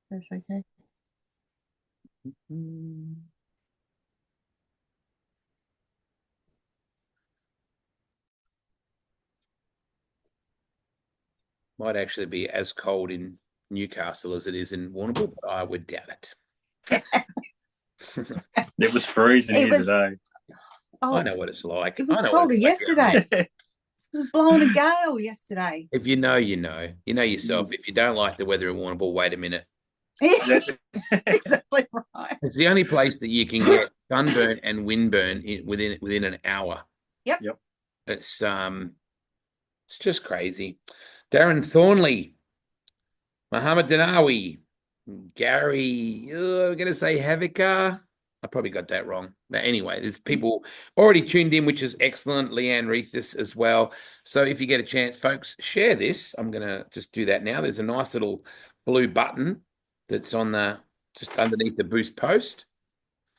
That's okay. Might actually be as cold in Newcastle as it is in Warrnambool, but I would doubt it. It was freezing It here was, today. oh, I know what it's like. it I was know what colder it's like down here. yesterday. It was blowing a gale yesterday. If you know, you know. You know yourself. Mm. If you don't like the weather in Warrnambool, wait a minute. Yeah, Yeah. that's exactly right. It's the only place that you can get sunburn and windburn within an hour. Yep. Yep. It's just crazy. Darren Thornley, Mohammed Danawi, Gary, I'm going to say Havika. I probably got that wrong. But anyway, there's people already tuned in, which is excellent. Leanne Reethus as well. So if you get a chance, folks, share this. I'm going to just do that now. There's a nice little blue button that's on the just underneath the boost post.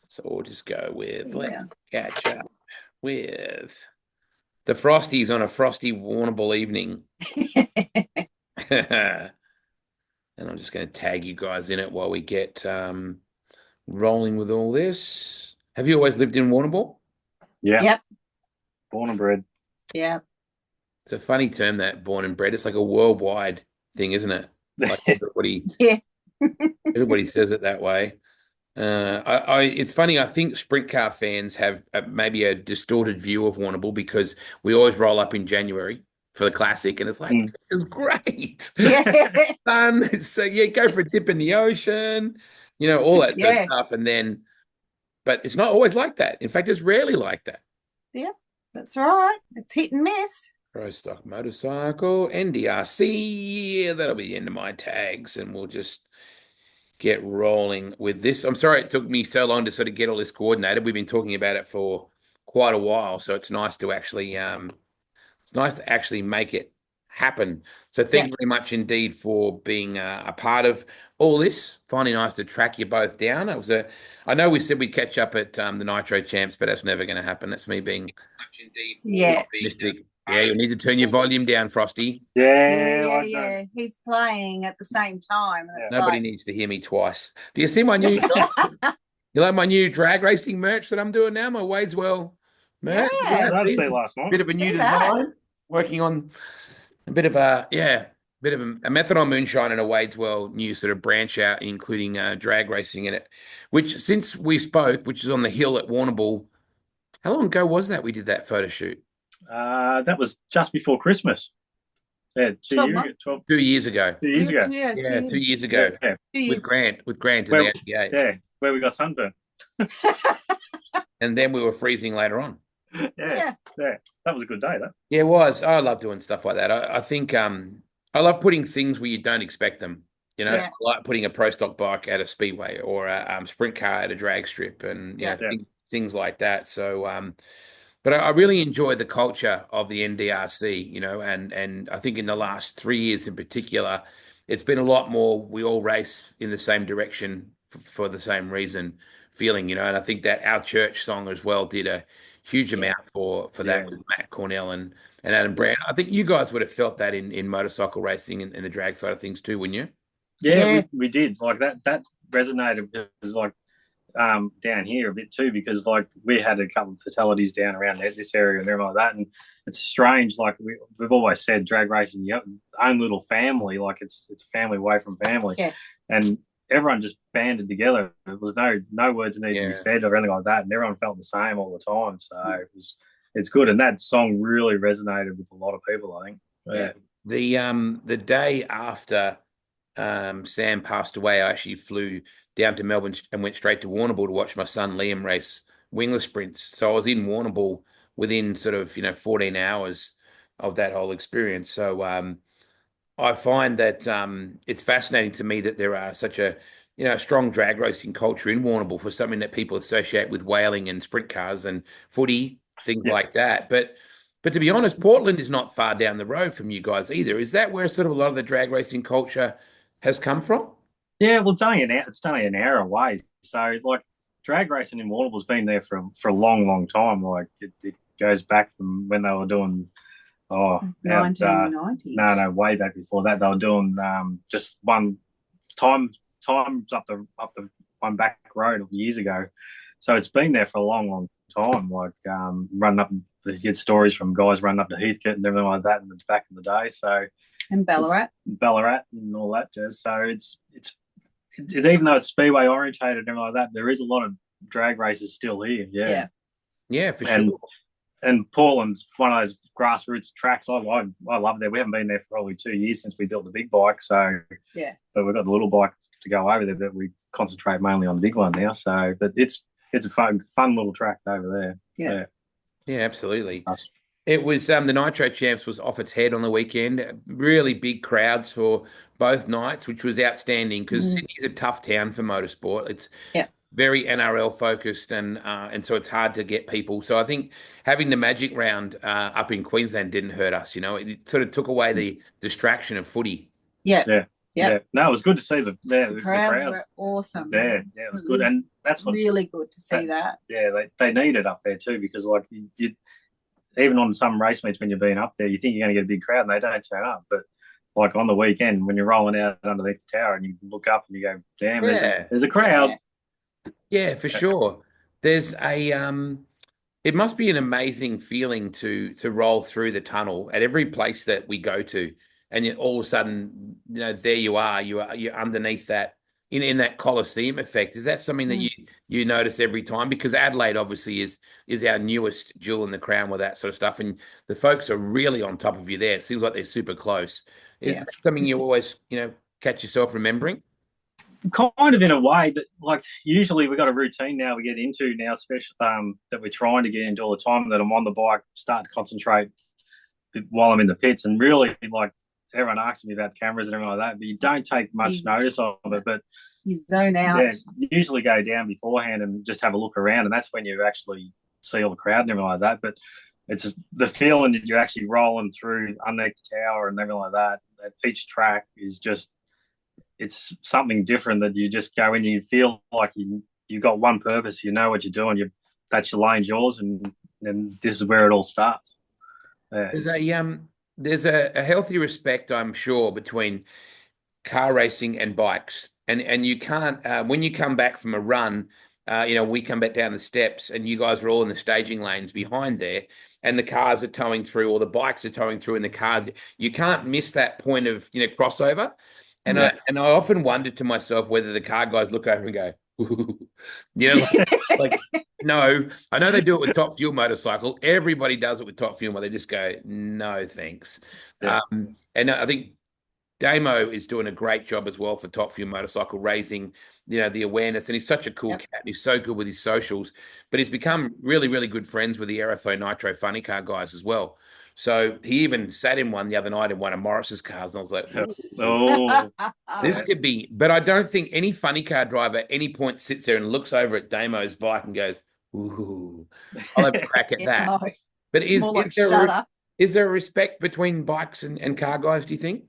So we'll just go with let's Yeah. catch up with the Frosties on a frosty Warrnambool evening. And I'm just going to tag you guys in it while we get rolling with all this. Have you always lived in Warrnambool? Yeah. Yep. Born and bred. Yeah. It's a funny term, that born and bred. It's like a worldwide thing, isn't it? Like Yeah. everybody says it that way. It's funny. I think sprint car fans have maybe a distorted view of Warrnambool because we always roll up in January for the classic, and it's like Mm. it's great, Yeah. fun. So yeah, go for a dip in the ocean, all that good Yeah. stuff, and then, but it's not always like that. In fact, it's rarely like that. Yeah. That's right. It's hit and miss. Pro stock motorcycle, NDRC. Yeah, that'll be the end of my tags, and we'll just get rolling with this. I'm sorry it took me so long to sort of get all this coordinated. We've been talking about it for quite a while, so it's nice to actually make it happen. So thank Yeah. you very much indeed for being a part of all this. Finally nice to track you both down. I know we said we'd catch up at the Nitro Champs, but that's never going to happen. That's me being much indeed Yeah. optimistic. Yeah, you'll need to turn your volume down, Frosty. Yeah. Yeah, Yeah. I don't. Yeah. He's playing at the same time. And Yeah. it's Nobody like, needs to hear me twice. Do you see my new You like my new drag racing merch that I'm doing now? My Wadeswell merch. I yeah. started to say last night. Bit of a new See that? design. Working on a bit of a method on moonshine and a Wadeswell new sort of branch out, including drag racing in it. Which since we spoke, which is on the hill at Warrnambool, how long ago was that we did that photo shoot? That was just before Christmas. Yeah, 12 months. 2 years ago. 2 years ago. Yeah. Yeah, 2 years ago Yeah, Two with years. Grant in where, the 88. yeah, where we got sunburn. And then we were freezing later on. Yeah, Yeah. yeah, that was a good day. That. Yeah, it was. I love doing stuff like that. I think I love putting things where you don't expect them. Yeah. So I like putting a pro stock bike at a speedway or a sprint car at a drag strip, and Yeah. things like that. So, but I really enjoy the culture of the NDRC. And I think in the last 3 years in particular, it's been a lot more. We all race in the same direction for the same reason, feeling. And I think that our church song as well did a huge Yeah. amount for that Yeah, with Matt Cornell and Adam Brand. I think you guys would have felt that in motorcycle racing and the drag side of things too, wouldn't you? yeah, Yeah. we did like that. That resonated because like down here a bit too because like we had a couple of fatalities down around this area and everything like that, and it's strange. Like we've always said, drag racing, own little family. Like it's a family away from family, Yeah. and everyone just banded together. There was no words needed to be said or anything like that, and everyone felt the same all the time. So it's good, and that song really resonated with a lot of people. I think. Yeah. The day after Sam passed away, I actually flew down to Melbourne and went straight to Warrnambool to watch my son Liam race wingless sprints. So I was in Warrnambool within sort of 14 hours of that whole experience. So I find that it's fascinating to me that there are such a strong drag racing culture in Warrnambool for something that people associate with whaling and sprint cars and footy, things Yeah. like that. But to be honest, Portland is not far down the road from you guys either. Is that where sort of a lot of the drag racing culture has come from? Yeah, well, it's only an hour away. So, like, drag racing in Warrnambool's been there for a long, long time. Like, it goes back from when they were doing, 1990s. no, way back before that. They were doing just one time times up the one back road years ago. So it's been there for a long, long time. Like running up, you get stories from guys running up to Heathcote and everything like that, and it's back in the day. So And Ballarat. Ballarat and all that jazz. So it's even though it's speedway orientated and everything like that, there is a lot of drag races still here. Yeah. Yeah, for And sure. and Portland's one of those grassroots tracks. I love that. We haven't been there for probably 2 years since we built the big bike. So Yeah. but we've got the little bike to go over there, but we concentrate mainly on the big one now. So, but it's a fun little track over there. Yeah, absolutely. Us. It was the Nitro Champs was off its head on the weekend. Really big crowds for both nights, which was outstanding because Sydney's a tough town for motorsport. It's very NRL focused, and so it's hard to get people. So I think having the Magic Round up in Queensland didn't hurt us. You know, it sort of took away the distraction of footy. Yeah. No, it was good to see the crowds crowds were awesome. there. Yeah, it was good, and that's what really good to see that. Yeah, they need it up there too, because like you even on some race meets when you're being up there, you think you're going to get a big crowd and they don't turn up. But like on the weekend when you're rolling out underneath the tower and you look up and you go, damn, there's a crowd. Yeah, for sure. There's a it must be an amazing feeling to roll through the tunnel at every place that we go to, and yet all of a sudden, you know, there you're underneath that in that Colosseum effect. Is that something that you notice every time? Because Adelaide obviously is our newest jewel in the crown with that sort of stuff, and the folks are really on top of you there. It seems like they're super close. Is that something you always, catch yourself remembering? Kind of in a way, but like usually we've got a routine now we get into now, especially that we're trying to get into all the time, that I'm on the bike, start to concentrate while I'm in the pits, and really like everyone asks me about cameras and everything like that, but you don't take much notice of it. But you zone out. Yeah, you usually go down beforehand and just have a look around, and that's when you actually see all the crowd and everything like that. But it's the feeling that you're actually rolling through underneath the tower and everything like that. At each track is just, it's something different, that you just go in and you feel like you've got one purpose. You know what you're doing. That's your lane's yours, and this is where it all starts. There's a healthy respect, I'm sure, between car racing and bikes, and you can't when you come back from a run. We come back down the steps, and you guys are all in the staging lanes behind there, and the cars are towing through, or the bikes are towing through, and the cars. You can't miss that point of crossover. And I often wondered to myself whether the car guys look over and go, ooh. Like no, I know they do it with Top Fuel motorcycle. Everybody does it with Top Fuel, where they just go, no, thanks. Yeah. And I think Damo is doing a great job as well for Top Fuel motorcycle, raising, the awareness. And he's such a cool cat. And he's so good with his socials, but he's become really, really good friends with the Aerotho Nitro Funny Car guys as well. So he even sat in one the other night in one of Morris's cars, and I was like, oh, this could be. But I don't think any funny car driver at any point sits there and looks over at Damo's bike and goes, ooh, I'll have a crack at that. No. But is there a respect between bikes and car guys, do you think?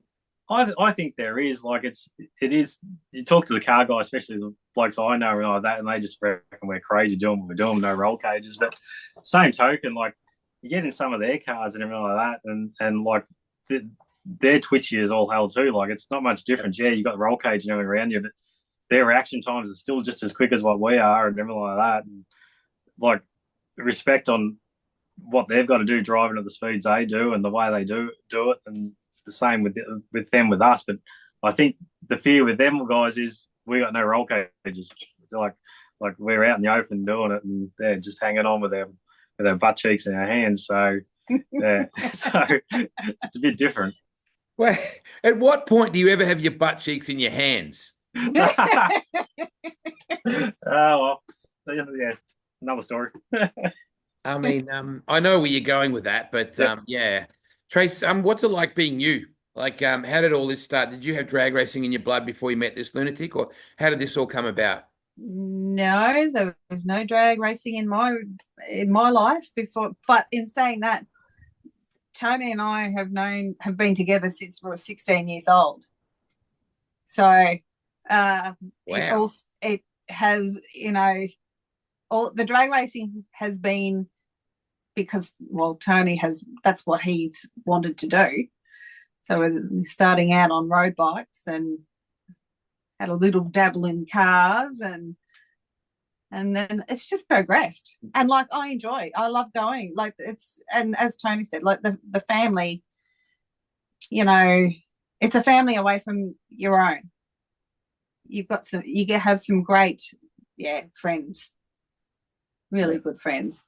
I think there is. Like it is. You talk to the car guys, especially the blokes I know and like that, and they just reckon we're crazy doing what we're doing, no roll cages. But same token, like you get in some of their cars and everything like that, and like they're twitchy as all hell too. Like it's not much different. Yeah, you got the roll cage and everything around you, but their reaction times are still just as quick as what we are and everything like that. And like respect on what they've got to do driving at the speeds they do and the way they do it, and the same with them with us. But I think the fear with them guys is we got no roll cages. Like we're out in the open doing it, and they're just hanging on with their butt cheeks in our hands. So yeah, so it's a bit different. Well, at what point do you ever have your butt cheeks in your hands? Oh well, yeah, another story. I mean, I know where you're going with that, but yeah. Trace, what's it like being you? Like, how did all this start? Did you have drag racing in your blood before you met this lunatic, or how did this all come about? No, there was no drag racing in my life before. But in saying that, Tony and I have been together since we were 16 years old. So wow. it has, all the drag racing has been because, well, Tony that's what he's wanted to do. So we're starting out on road bikes, and had a little dabble in cars, and then it's just progressed. And like I love going. Like and as Tony said, like the family, it's a family away from your own. Have some great, friends, really good friends.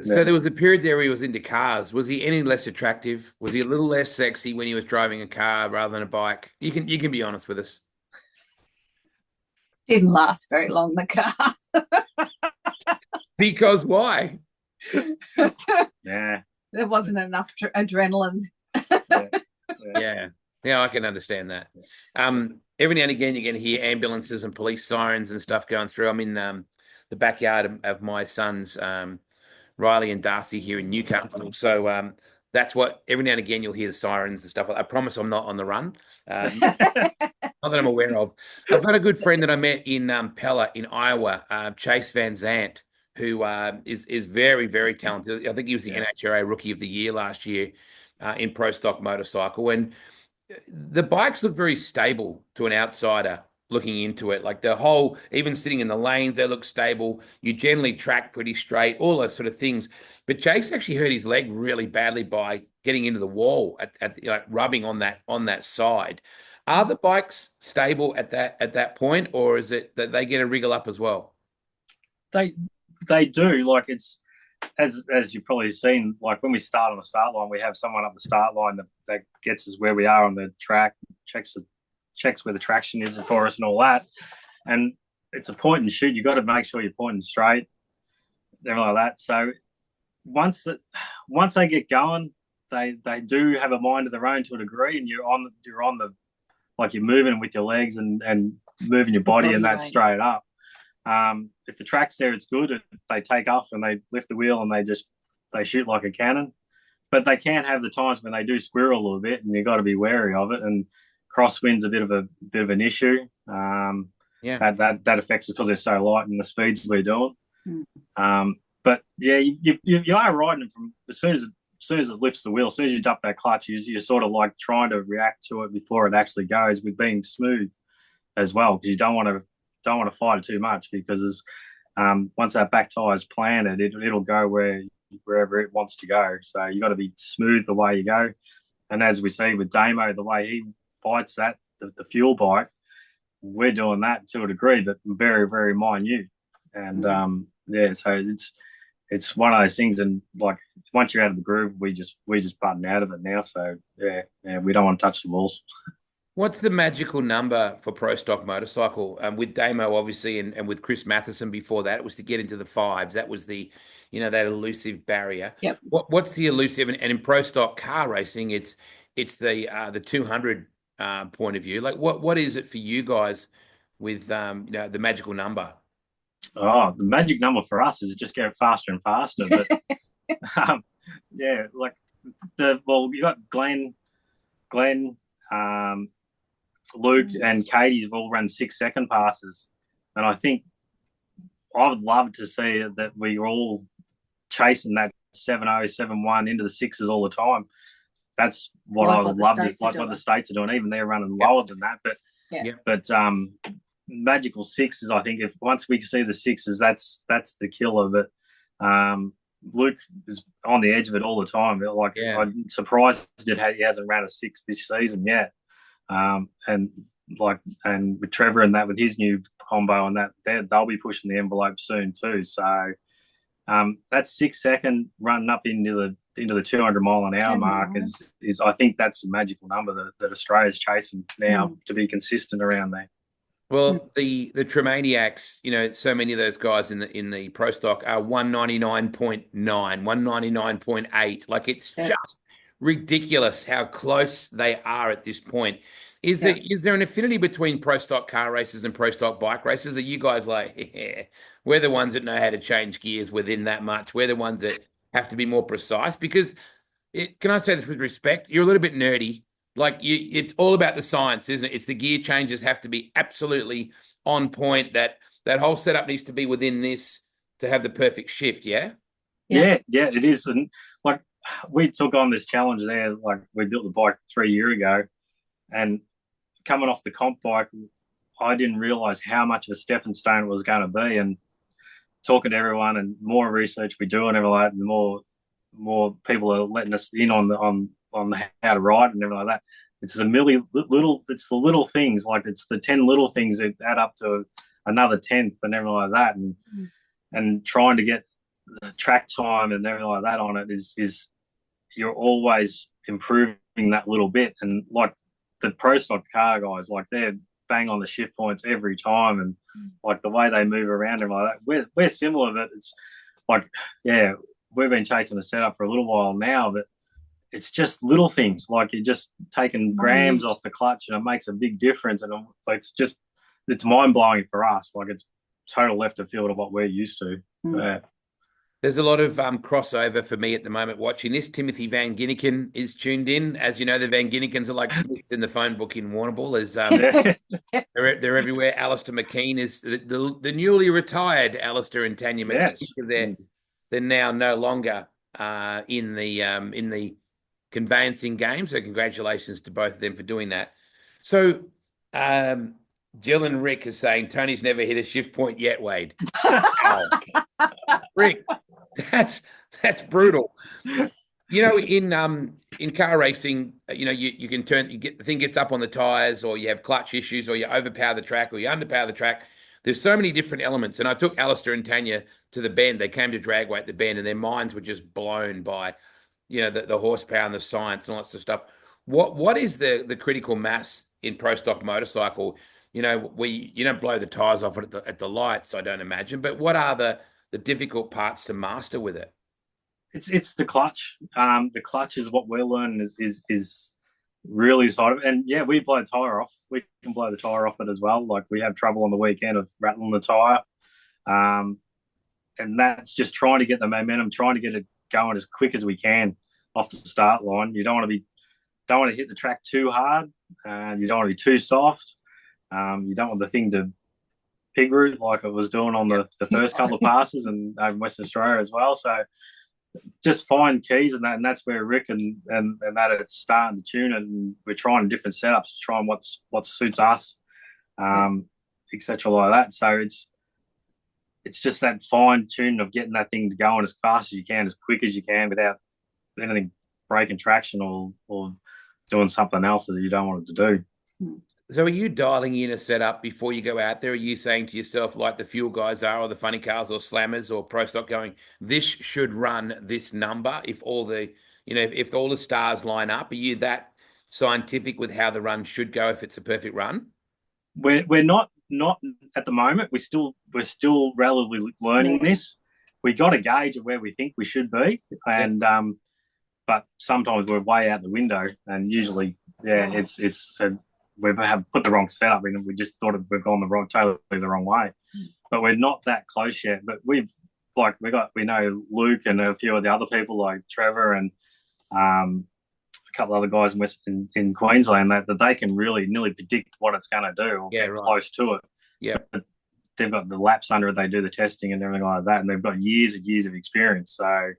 So there was a period there where he was into cars. Was he any less attractive? Was he a little less sexy when he was driving a car rather than a bike? You can be honest with us. Didn't last very long, the car. Because why? Yeah. There wasn't enough adrenaline. Yeah, I can understand that. Every now and again, you're going to hear ambulances and police sirens and stuff going through. I'm in the backyard of my sons, Riley and Darcy, here in Newcastle. So that's what every now and again you'll hear the sirens and stuff. I promise I'm not on the run. Not that I'm aware of. I've got a good friend that I met in Pella in Iowa, Chase Van Zandt, who is very, very talented. I think he was the NHRA Rookie of the Year last year in pro stock motorcycle. And the bikes look very stable to an outsider looking into it. Like even sitting in the lanes, they look stable. You generally track pretty straight, all those sort of things. But Jake's actually hurt his leg really badly by getting into the wall rubbing on that side. Are the bikes stable at that point, or is it that they get a wriggle up as well? They do. Like, it's as you've probably seen, like when we start on the start line, we have someone up the start line that gets us where we are on the track, checks where the traction is for us and all that. And it's a point and shoot. You've got to make sure you're pointing straight, everything like that. So once they get going, they do have a mind of their own to a degree, and you're on the like you're moving with your legs and moving your body and that straight up. If the track's there, it's good. They take off and they lift the wheel and they shoot like a cannon. But they can have the times when they do squirrel a little bit, and you've got to be wary of it. And crosswind's a bit of an issue. That affects us because they're so light and the speeds we're doing. But yeah, you are riding them from as soon as it lifts the wheel, as soon as you dump that clutch, you're sort of like trying to react to it before it actually goes, with being smooth as well, because you don't want to fight it too much, because once that back tire is planted, it'll go wherever it wants to go. So you got to be smooth the way you go. And as we see with Damo, the way he fights that the fuel bike, we're doing that to a degree, but very, very minute. And so it's one of those things. And like once you're out of the groove, we just button out of it now. So yeah, we don't want to touch the walls. What's the magical number for pro stock motorcycle? With Damo, obviously, and with Chris Matheson before that, it was to get into the fives. That was the, that elusive barrier. Yep. What's the elusive? And in pro stock car racing, it's the 200 point of view. Like what is it for you guys with the magical number? Oh, the magic number for us is just get faster and faster. But like you got Glenn. Luke and Katie's have all run 6-second passes, and I think I would love to see that we are all chasing that 7.0, 7.1 into the sixes all the time. That's what I would love, like what the states are doing. Even they're running lower than that, but magical sixes. I think if once we see the sixes, that's the kill of it. Luke is on the edge of it all the time. I'm surprised that he hasn't ran a six this season yet. And with Trevor and that, with his new combo and that, they'll be pushing the envelope soon too. So that 6-second running up into the 200 mile an hour mark is I think that's the magical number that Australia's chasing now to be consistent around there. Well, the Tremaniacs, so many of those guys in the pro stock are 199.9, 199.8. Like it's just ridiculous how close they are at this point. Is there an affinity between pro stock car races and pro stock bike races? Are you guys like, we're the ones that know how to change gears within that much? We're the ones that have to be more precise? Because can I say this with respect? You're a little bit nerdy. Like it's all about the science, isn't it? It's the gear changes have to be absolutely on point. That whole setup needs to be within this to have the perfect shift. Yeah, it is. And like we took on this challenge there. Like we built the bike 3 years ago, and coming off the comp bike, I didn't realise how much of a stepping stone it was going to be. And talking to everyone, and more research we do and everything like that, the more people are letting us in on how to ride and everything like that. It's the little things, like it's the 10 little things that add up to another 10th and everything like that. And trying to get the track time and everything like that on it is you're always improving that little bit. And like the pro stock car guys, like they're bang on the shift points every time, and like the way they move around and like that, we're similar. But it's like, yeah, we've been chasing a setup for a little while now, but it's just little things, like you're just taking grams off the clutch, and it makes a big difference. And it's mind blowing for us. Like it's total left of field of what we're used to. Yeah. There's a lot of crossover for me at the moment watching this. Timothy Van Ginneken is tuned in. As you know, the Van Ginnekens are like Smith in the phone book in Warrnambool. They're everywhere. Alistair McKean is the newly retired Alistair and Tanya McKean. Yes. They're now no longer in the conveyancing game. So congratulations to both of them for doing that. So Jill and Rick are saying Tony's never hit a shift point yet, Wade. Rick, that's brutal. You know, in car racing, you know, you can the thing gets up on the tires, or you have clutch issues, or you overpower the track, or you underpower the track. There's so many different elements. And I took Alistair and Tanya to the bend. They came to dragway at the bend, and their minds were just blown by, you know, the horsepower and the science and all that sort of stuff. What is the critical mass in pro stock motorcycle? You know, you don't blow the tires off at the lights, I don't imagine. But what are the difficult parts to master with it? It's the clutch. The clutch is what we're learning is really sort of, and yeah, we blow the tire off. We can blow the tire off it as well. Like we have trouble on the weekend of rattling the tire, and that's just trying to get the momentum, trying to get it going as quick as we can off the start line. You don't want to hit the track too hard, and you don't want to be too soft. You don't want the thing to pig root like it was doing on the first couple of passes and over Western Australia as well. So just find keys and that's where Rick and that are starting to tune it, and we're trying different setups to try and what suits us, etc. like that. So it's just that fine tuning of getting that thing going as fast as you can, as quick as you can, without anything breaking traction or doing something else that you don't want it to do. So are you dialing in a setup before you go out there? Are you saying to yourself, like the fuel guys are, or the funny cars or slammers or pro stock, going, this should run this number if all the stars line up? Are you that scientific with how the run should go if it's a perfect run? We're not at the moment. We're still relatively learning this. We got a gauge of where we think we should be, and but sometimes we're way out the window, and usually, we have put the wrong setup in, and we just thought we've gone totally the wrong way. But we're not that close yet. But we know Luke and a few of the other people like Trevor and a couple of other guys in Queensland that they can really nearly predict what it's going to do or get close to it. Yeah, but they've got the laps under it. They do the testing and everything like that, and they've got years and years of experience. So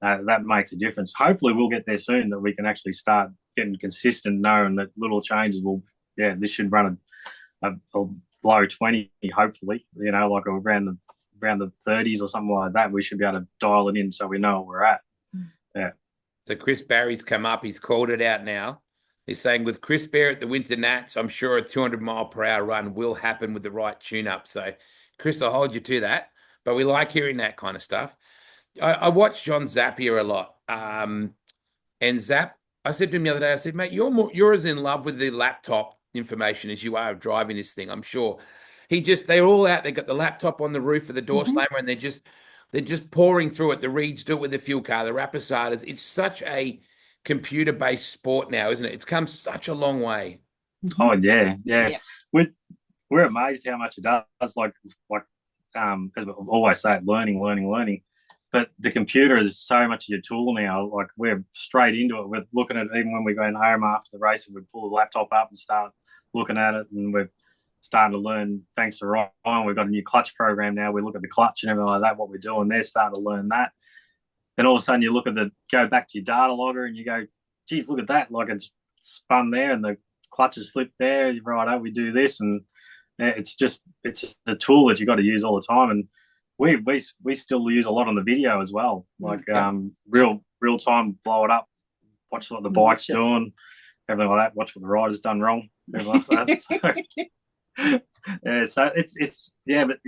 that makes a difference. Hopefully, we'll get there soon that we can actually start getting consistent, knowing that little changes this should run a low 20, hopefully, you know, like around the 30s or something like that. We should be able to dial it in so we know where we're at. Yeah. So Chris Barry's come up. He's called it out now. He's saying with Chris Barry at the Winter Nats, I'm sure a 200-mile-per-hour run will happen with the right tune-up. So, Chris, I'll hold you to that. But we like hearing that kind of stuff. I watch John Zapier a lot. And Zap, I said to him the other day, I said, mate, you're as in love with the laptop information as you are of driving this thing, I'm sure. They're all out. They've got the laptop on the roof of the door slammer, and they're just pouring through it. The Reeds do it with the fuel car, the Rapisadas. It's such a computer-based sport now, isn't it? It's come such a long way. Oh, yeah. We're amazed how much it does. Like as we always say, learning. But the computer is so much of your tool now. Like we're straight into it. We're looking at it even when we're going home after the race, and we pull the laptop up and start looking at it, and we're starting to learn. Thanks to Ryan, we've got a new clutch program now. We look at the clutch and everything like that. What we're doing, they're starting to learn that. Then all of a sudden, you look at go back to your data logger, and you go, "Geez, look at that! Like it's spun there, and the clutch has slipped there. Right, we do this, and it's the tool that you got to use all the time, and we still use a lot on the video as well, like real time, blow it up, watch what the bike's doing, everything like that. Watch what the rider's done wrong, everything like that. So, yeah, so it's but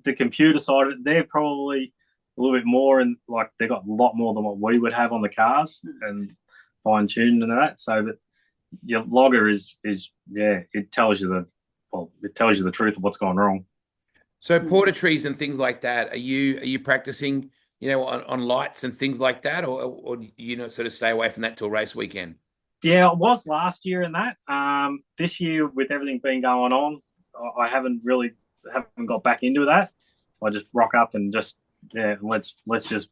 the computer side of it, they're probably a little bit more, and like they've got a lot more than what we would have on the cars and fine tuned and that. So that your logger is it tells you the truth of what's gone wrong. So porta trees and things like that, are you practicing, on lights and things like that, or you know, sort of stay away from that till race weekend? Yeah, it was last year in that. This year with everything been going on, I haven't got back into that. I just rock up and just let's just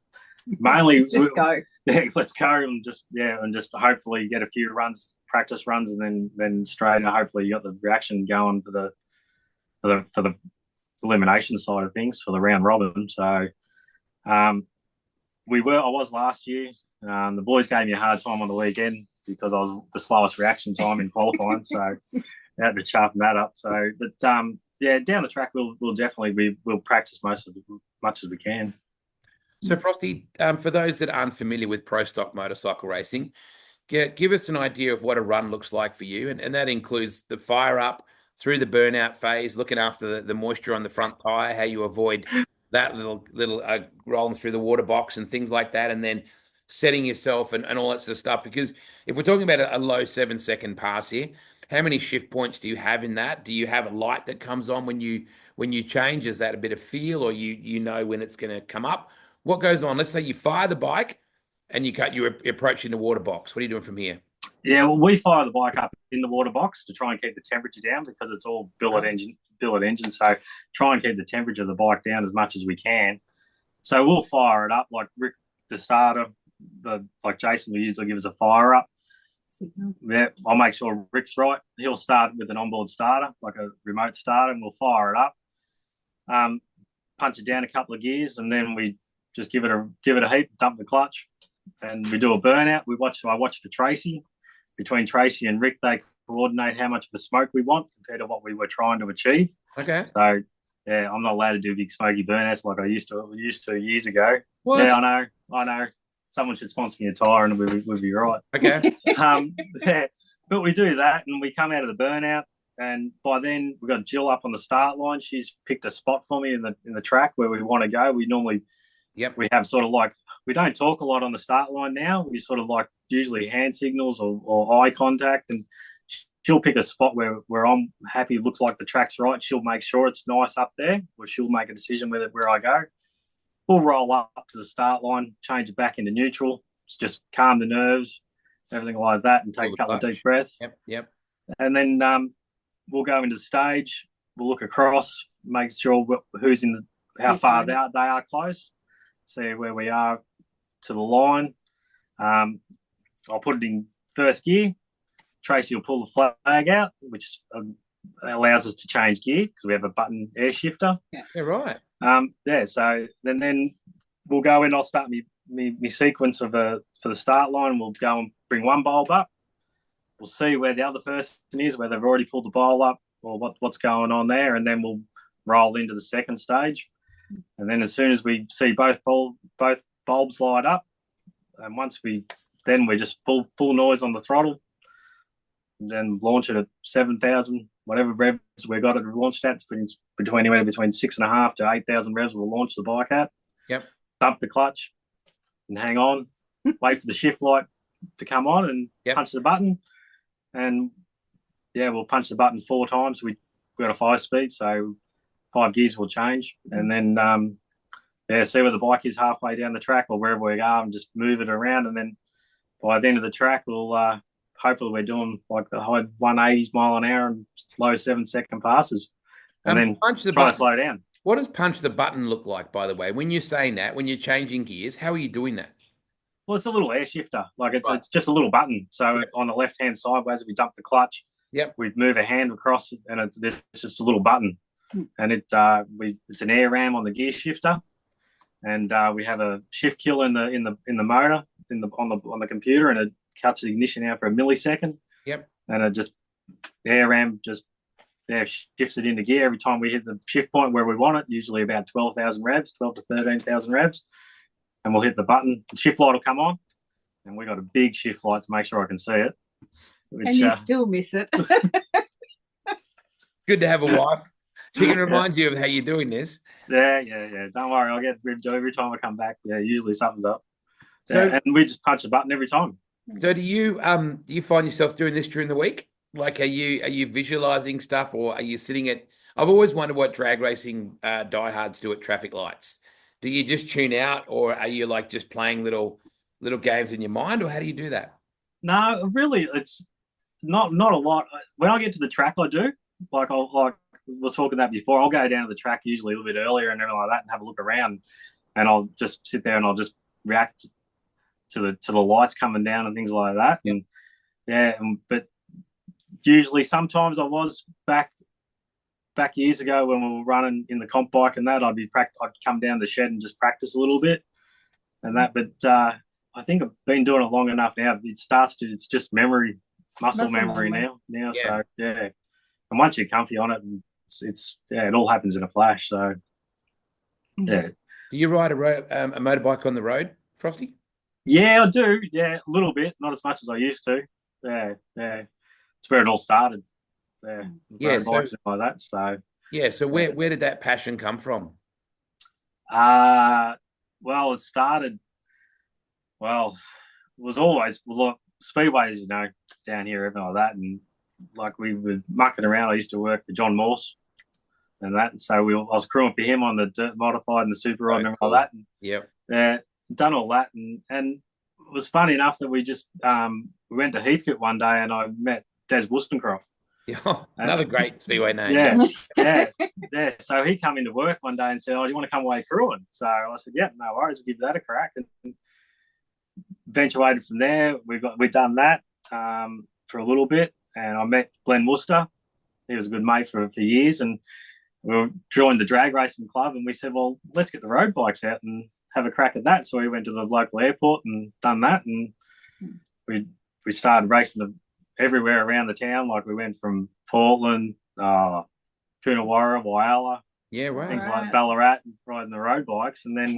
mainly just go. Yeah, let's go and just hopefully get a few practice runs, and then straight. And hopefully you got the reaction going for the elimination side of things for the round robin. So I was last year. The boys gave me a hard time on the weekend because I was the slowest reaction time in qualifying, so I had to sharpen that up. So, but down the track we'll definitely we'll practice much as we can. So, Frosty, for those that aren't familiar with pro stock motorcycle racing, give us an idea of what a run looks like for you, and that includes the fire up through the burnout phase, looking after the moisture on the front tire, how you avoid that little rolling through the water box and things like that, and then setting yourself and all that sort of stuff. Because if we're talking about a low 7-second pass here, how many shift points do you have in that? Do you have a light that comes on when you change? Is that a bit of feel, or you know when it's going to come up? What goes on? Let's say you fire the bike and you're approaching the water box. What are you doing from here? Yeah, well, we fire the bike up in the water box to try and keep the temperature down because it's all billet engine. So try and keep the temperature of the bike down as much as we can. So we'll fire it up like Rick, the starter, like Jason will usually give us a fire up. Yeah, I'll make sure Rick's right. He'll start with an onboard starter, like a remote starter, and we'll fire it up. Punch it down a couple of gears, and then we just give it a heat, dump the clutch, and we do a burnout. I watch for Tracey. Between Tracey and Rick, they coordinate how much of a smoke we want compared to what we were trying to achieve. Okay. So yeah, I'm not allowed to do big smoky burnouts like I used to years ago. What? Yeah, I know. Someone should sponsor me a tyre and we'll be right. Okay. But we do that and we come out of the burnout, and by then we've got Jill up on the start line. She's picked a spot for me in the track where we want to go. We normally we have sort of like, we don't talk a lot on the start line now. We sort of like usually hand signals or eye contact, and she'll pick a spot where I'm happy, looks like the track's right. She'll make sure it's nice up there, or she'll make a decision where I go. We'll roll up to the start line, change it back into neutral, just calm the nerves, everything like that, and take a couple of deep breaths. Yep. And then we'll go into the stage. We'll look across, make sure who's how far they are close, see where we are to the line. I'll put it in first gear. Tracey will pull the flag out, which allows us to change gear because we have a button air shifter. Yeah, right. So then we'll go in. I'll start my sequence for the start line. We'll go and bring one bulb up. We'll see where the other person is, whether they've already pulled the bulb up or what's going on there, and then we'll roll into the second stage. And then as soon as we see both bulbs light up, and once we just full noise on the throttle, and then launch it at 7,000, whatever revs we got it launched at, between 6,500 to 8,000 revs. We'll launch the bike at. Yep. Dump the clutch and hang on. Wait for the shift light to come on and punch the button. And we'll punch the button 4 times. We've got a 5-speed, so 5 gears will change, and then see where the bike is halfway down the track or wherever we are, and just move it around. And then by the end of the track, we'll hopefully we're doing like the high 180s mile an hour and low 7-second passes, and then try to slow down. What does punch the button look like, by the way? When you're saying that, when you're changing gears, how are you doing that? Well, it's a little air shifter. Like it's just a little button. So on the left-hand sideways, we dump the clutch. Yep. We move a hand across it, and it's just a little button. And it's an air ram on the gear shifter, and we have a shift kill in the motor on the computer, and it cuts the ignition out for a millisecond. Yep. And it just air ram just shifts it into gear every time we hit the shift point where we want it, usually about 12,000 revs, 12 to 13,000 revs. And we'll hit the button. The shift light will come on. And we got a big shift light to make sure I can see it. Which, and you still miss it. It's good to have a wife. She can remind you of how you're doing this. Yeah. Don't worry. I'll get ribbed every time I come back. Yeah, usually something's up. So, and we just punch the button every time. So do you find yourself doing this during the week? Like, are you visualizing stuff, or are you sitting at? I've always wondered what drag racing diehards do at traffic lights. Do you just tune out, or are you like just playing little games in your mind, or how do you do that? No, really, it's not a lot. When I get to the track, I do. Like we were talking that before. I'll go down to the track usually a little bit earlier and everything like that, and have a look around. And I'll just sit there and I'll just react to the lights coming down and things like that. And but usually, sometimes I was back years ago when we were running in the comp bike and that, I'd come down the shed and just practice a little bit and that. But I think I've been doing it long enough now. It's just muscle memory now. Yeah. So yeah, and once you're comfy on it, it all happens in a flash. So yeah. Do you ride a motorbike on the road, Frosty? Yeah, I do. Yeah, a little bit, not as much as I used to. Yeah. It's where it all started. Bikes and like that. So yeah. So where did that passion come from? Well, it started. Well, it was always speedways, down here, everything like that, and like we were mucking around. I used to work for John Morse and that, and so I was crewing for him on the dirt modified and the super rod and everything like that. And, yep. Done all that, and it was funny enough that we just we went to Heathcote one day and I met Des Wollstonecroft. Yeah, another great speedway name. Yeah. So he come into work one day and said, "Oh, do you want to come away crewing?" So I said, "Yeah, no worries, we'll give that a crack." And eventuated from there. We've done that for a little bit, and I met Glenn Worcester. He was a good mate for years, and we joined the drag racing club. And we said, "Well, let's get the road bikes out and have a crack at that." So we went to the local airport and done that, and we started racing everywhere around the town. Like we went from Portland, Coonawarra, Whyalla, things like Ballarat, riding the road bikes, and then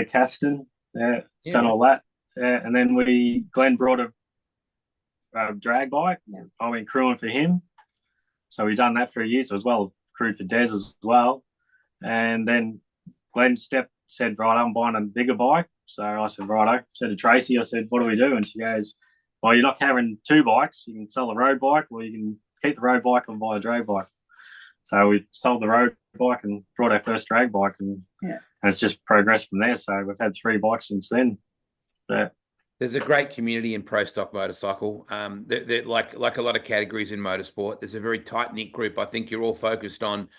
Caston, done all that, and then Glenn brought a drag bike. I went crewing for him, so we done that for a year. So as well, crewed for Des as well, and then Glenn said, "Right, I'm buying a bigger bike." So I said, "Righto." Said to Tracey, I said, "What do we do?" And she goes, "Well, you're not carrying two bikes. You can sell the road bike, or you can keep the road bike and buy a drag bike." So we sold the road bike and brought our first drag bike, and it's just progressed from there. So we've had 3 bikes since then. There's a great community in pro stock motorcycle. They're like a lot of categories in motorsport. There's a very tight knit group. I think you're all focused on.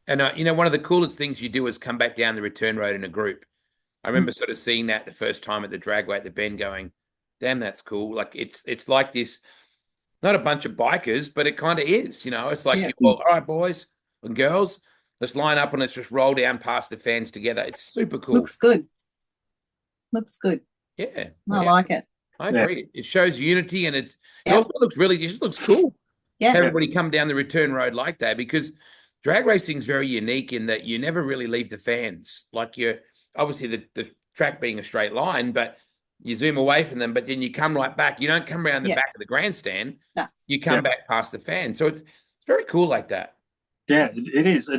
And, one of the coolest things you do is come back down the return road in a group. I remember sort of seeing that the first time at the dragway at the bend going, damn, that's cool. Like it's like this, not a bunch of bikers, but it kind of is, it's like, all right, boys and girls, let's line up and let's just roll down past the fans together. It's super cool. Looks good. Yeah. I like it. I agree. It shows unity, and it also it just looks cool. Yeah. Everybody come down the return road like that, because drag racing is very unique in that you never really leave the fans. Like you're obviously the track being a straight line, but you zoom away from them, but then you come right back. You don't come around the back of the grandstand. No. You come back past the fans. So it's very cool like that. Yeah, it is.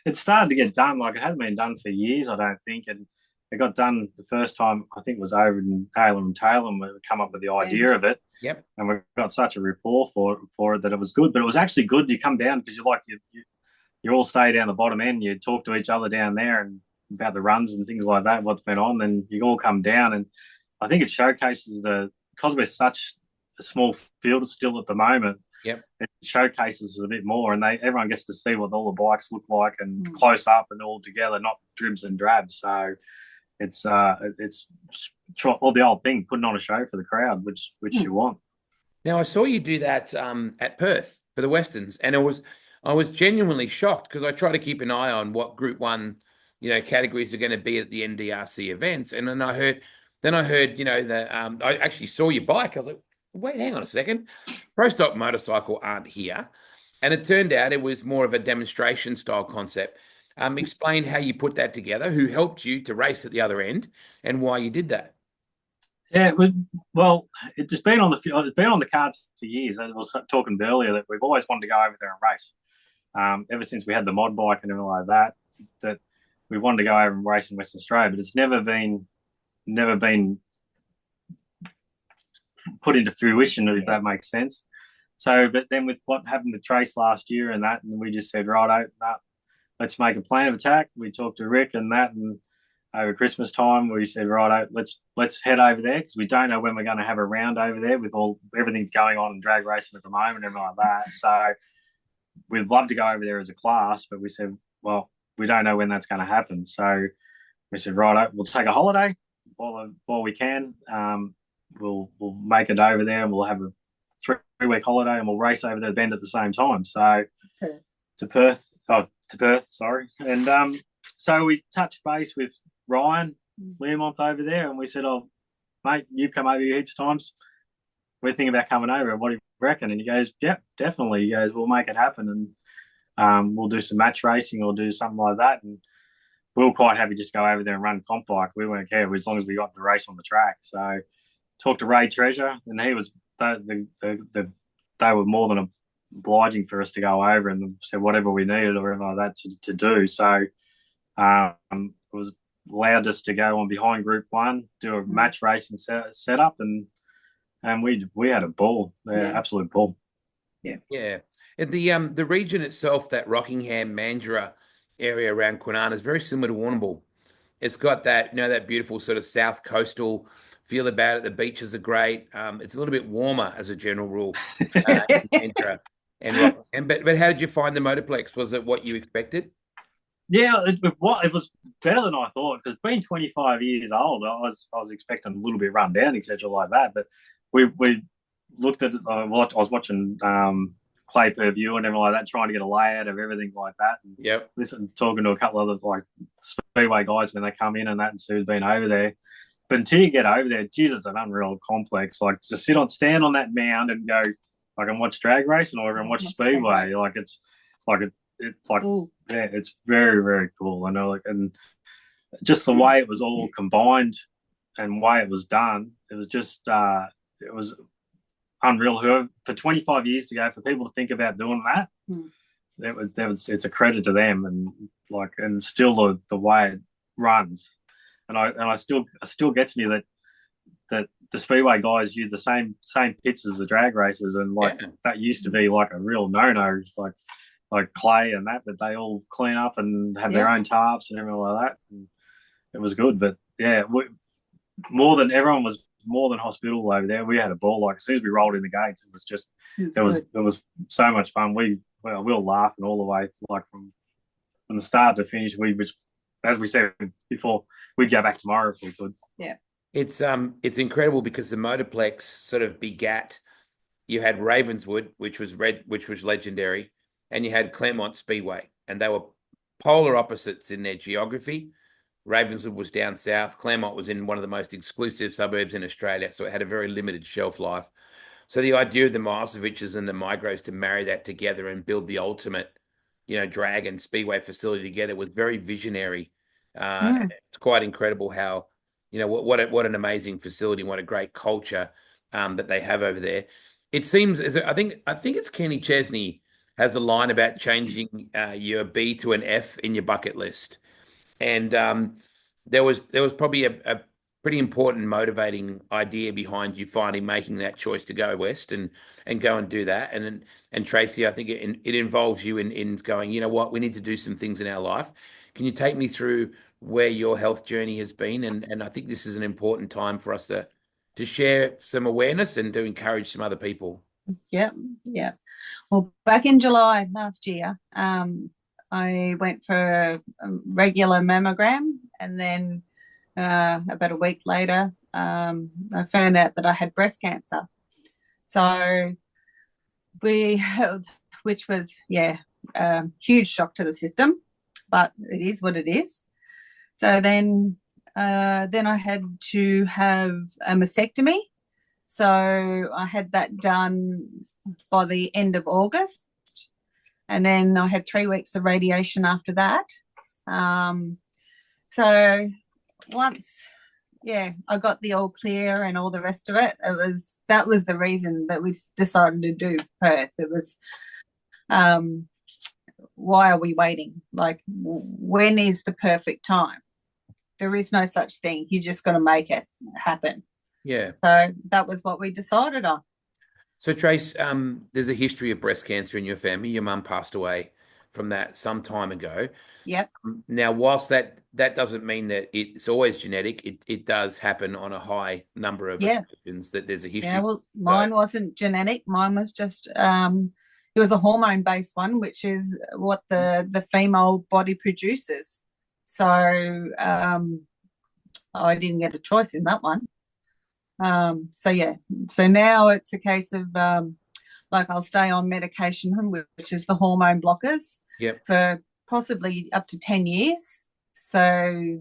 It started to get done. Like it hadn't been done for years, I don't think. And it got done the first time, I think it was over in Taylor and Taylor, and we come up with the idea of it. Yep. And we got such a rapport for it that it was good. But it was actually good. You come down because you all stay down the bottom end. You talk to each other down there and about the runs and things like that, what's been on. Then you all come down, and I think it showcases because we're such a small field still at the moment. Yep. It showcases it a bit more, and everyone gets to see what all the bikes look like and close up and all together, not dribs and drabs. So it's all the old thing, putting on a show for the crowd, which you want. Now I saw you do that at Perth for the Westerns, and I was genuinely shocked because I try to keep an eye on what Group 1 categories are going to be at the NDRC events, and then I heard I actually saw your bike. I was like, wait, hang on a second. Pro stock motorcycle aren't here. And it turned out it was more of a demonstration style concept. Explain how you put that together, who helped you to race at the other end, and why you did that. Yeah, well, it's been on the cards for years. I was talking earlier that we've always wanted to go over there and race. Ever since we had the mod bike and everything like that, that we wanted to go over and race in Western Australia, but it's never been put into fruition, if that makes sense. So, but then with what happened with Trace last year and that, and we just said, right, let's make a plan of attack. We talked to Rick and that, and over Christmas time, we said, right, let's head over there because we don't know when we're going to have a round over there with everything's going on in drag racing at the moment and everything like that. So we'd love to go over there as a class, but we said, well, we don't know when that's going to happen. So we said, right, we'll take a holiday while we can. We'll make it over there and we'll have a 3-week holiday and we'll race over the bend at the same time. So to Perth, sorry. And so we touched base with Ryan Learmonth over there and we said, oh, mate, you've come over here heaps of times. We're thinking about coming over. What do you reckon? And he goes, yeah, definitely. He goes, we'll make it happen and we'll do some match racing or do something like that. And we were quite happy just to go over there and run comp bike. We weren't care as long as we got to race on the track. So talked to Ray Treasure and he was they were more than obliging for us to go over and said whatever we needed or whatever like that to do. So it was allowed us to go on behind Group 1, do a match racing setup and we had a ball, absolute ball. Yeah. The region itself, that Rockingham, Mandurah area around Kwinana is very similar to Warrnambool. It's got that, that beautiful sort of south coastal feel about it. The beaches are great. It's a little bit warmer as a general rule. And Rockingham. But how did you find the Motorplex? Was it what you expected? Yeah, it was better than I thought because being 25 years old, I was expecting a little bit run down, etc. like that. But we looked at I was watching Clay per view and everything like that, trying to get a layout of everything like that. And talking to a couple of other like speedway guys when they come in and that, and see who's been over there. But until you get over there, Jesus, it's an unreal complex. Like to stand on that mound and go, I can watch drag racing or I can watch speedway. It's very, very cool. I know, and just the way it was all combined and the way it was done, it was just it was unreal. For 25 years to go, for people to think about doing that, it's a credit to them, and still the way it runs. And I still gets me that the speedway guys use the same pits as the drag racers, and that used to be like a real no like Clay and that they all clean up and have their own tarps and everything like that. And it was good, but everyone was more than hospitable over there. We had a ball. Like as soon as we rolled in the gates, it was so much fun. We were laughing all the way, like from the start to finish. We was, as we said before, we'd go back tomorrow if we could. Yeah. It's incredible because the Motorplex sort of begat. You had Ravenswood, which was legendary, and you had Claremont Speedway, and they were polar opposites in their geography. Ravenswood was down south. Claremont was in one of the most exclusive suburbs in Australia, so it had a very limited shelf life. So the idea of the Miloseviches and the Migros to marry that together and build the ultimate, drag and speedway facility together was very visionary. It's quite incredible how, what an amazing facility, what a great culture that they have over there. It seems I think it's Kenny Chesney has a line about changing your B to an F in your bucket list, and there was probably a pretty important motivating idea behind you finally making that choice to go west and go and do that. And Tracey, I think it involves you in going, you know what, we need to do some things in our life. Can you take me through where your health journey has been? And I think this is an important time for us to share some awareness and to encourage some other people. Yeah. Well, back in July last year, I went for a regular mammogram, and then about a week later, I found out that I had breast cancer. So which was huge shock to the system, but it is what it is. So then I had to have a mastectomy. So I had that done by the end of August. And then I had 3 weeks of radiation after that. So once, I got the all clear and all the rest of it. That was the reason that we decided to do Perth. It was, why are we waiting? Like, when is the perfect time? There is no such thing. You just got to make it happen. Yeah. So that was what we decided on. So Trace, there's a history of breast cancer in your family. Your mum passed away from that some time ago. Yep. Now, whilst that doesn't mean that it's always genetic, it does happen on a high number of occasions that there's a history. Yeah, well, mine wasn't genetic. Mine was just it was a hormone-based one, which is what the female body produces. So I didn't get a choice in that one. So now it's a case of like, I'll stay on medication, which is the hormone blockers, for possibly up to 10 years. So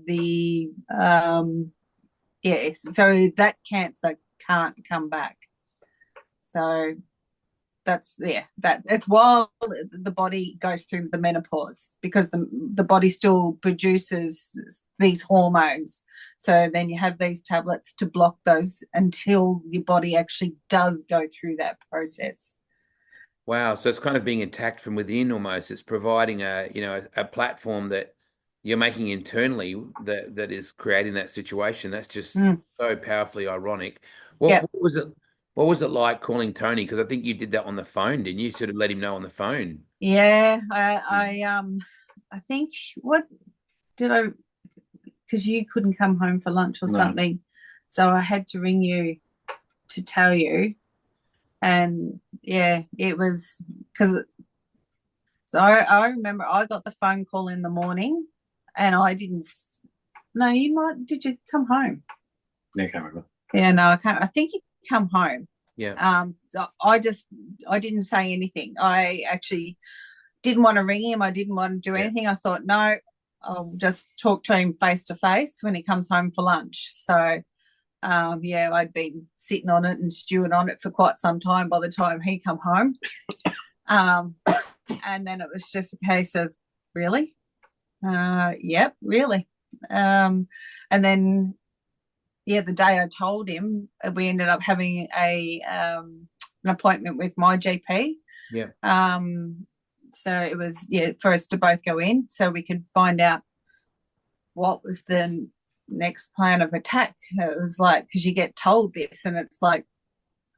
so that cancer can't come back. So that's it's while the body goes through the menopause, because the body still produces these hormones. So then you have these tablets to block those until your body actually does go through that process. Wow. So it's kind of being attacked from within almost. It's providing a platform that you're making internally that is creating that situation. That's just so powerfully ironic. What was it like calling Tony? Because I think you did that on the phone, didn't you? Sort of let him know on the phone. Yeah, I think, what did I? Because you couldn't come home for lunch or something, so I had to ring you to tell you. And it was because. So I remember I got the phone call in the morning, and I didn't. No, you might. Did you come home? Yeah, I can't remember. Yeah, no, I can't. I think you come home. Yeah. So I didn't say anything. I actually didn't want to ring him. I didn't want to do anything. I thought, no, I'll just talk to him face to face when he comes home for lunch. So, I'd been sitting on it and stewing on it for quite some time by the time he come home. And then it was just a case of, really? Yep, really. And then, the day I told him, we ended up having an appointment with my GP. Yeah. So it was, for us to both go in so we could find out what was the next plan of attack. It was like, because you get told this and it's like,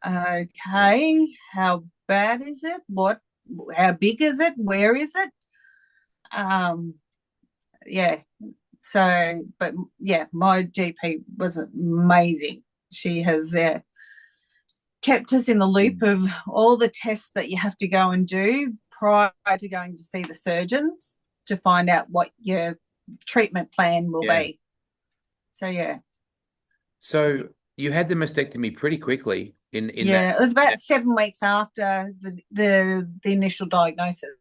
okay, how bad is it? How big is it? Where is it? So, but my GP was amazing. She has kept us in the loop of all the tests that you have to go and do prior to going to see the surgeons to find out what your treatment plan will be. So, So you had the mastectomy pretty quickly in that. It was about 7 weeks after the initial diagnosis.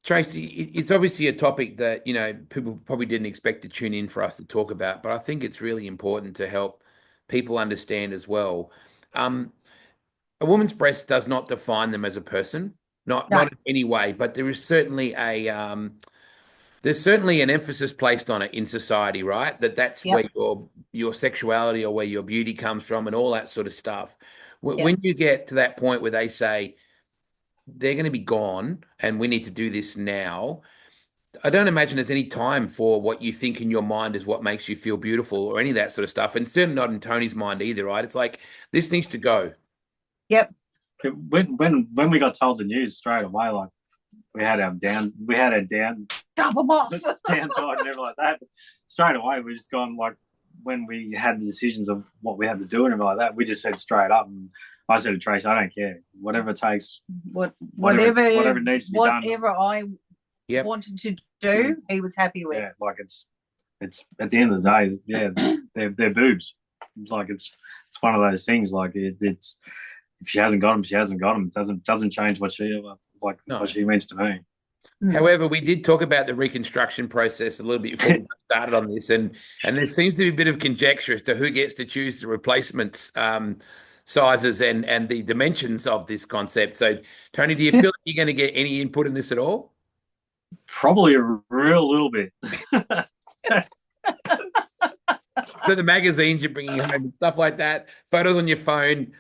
Tracey, it's obviously a topic that, people probably didn't expect to tune in for us to talk about, but I think it's really important to help people understand as well. A woman's breast does not define them as a person, not in any way, but there is certainly there's certainly an emphasis placed on it in society, right? That's where your sexuality or where your beauty comes from and all that sort of stuff. When you get to that point where they say, they're going to be gone and we need to do this now, I don't imagine there's any time for what you think in your mind is what makes you feel beautiful or any of that sort of stuff. And certainly not in Tony's mind either, right? It's like, this needs to go. Yep. When we got told the news straight away, like we had our down Jump them off. downside and everything like that. Straight away, we just gone, like, when we had the decisions of what we had to do and everything like that, we just said straight up. And I said to Trace, I don't care. Whatever it takes, whatever needs to be done. Whatever I wanted to do, he was happy with. Yeah, like it's at the end of the day, they're boobs. Like it's one of those things. Like it's if she hasn't got them, she hasn't got them. It doesn't change what she what she means to me. However, we did talk about the reconstruction process a little bit before we started on this, and there seems to be a bit of conjecture as to who gets to choose the replacements. sizes and the dimensions of this concept. So, Tony, do you feel like you're going to get any input in this at all? Probably a real little bit. So the magazines you're bringing home and stuff like that, photos on your phone,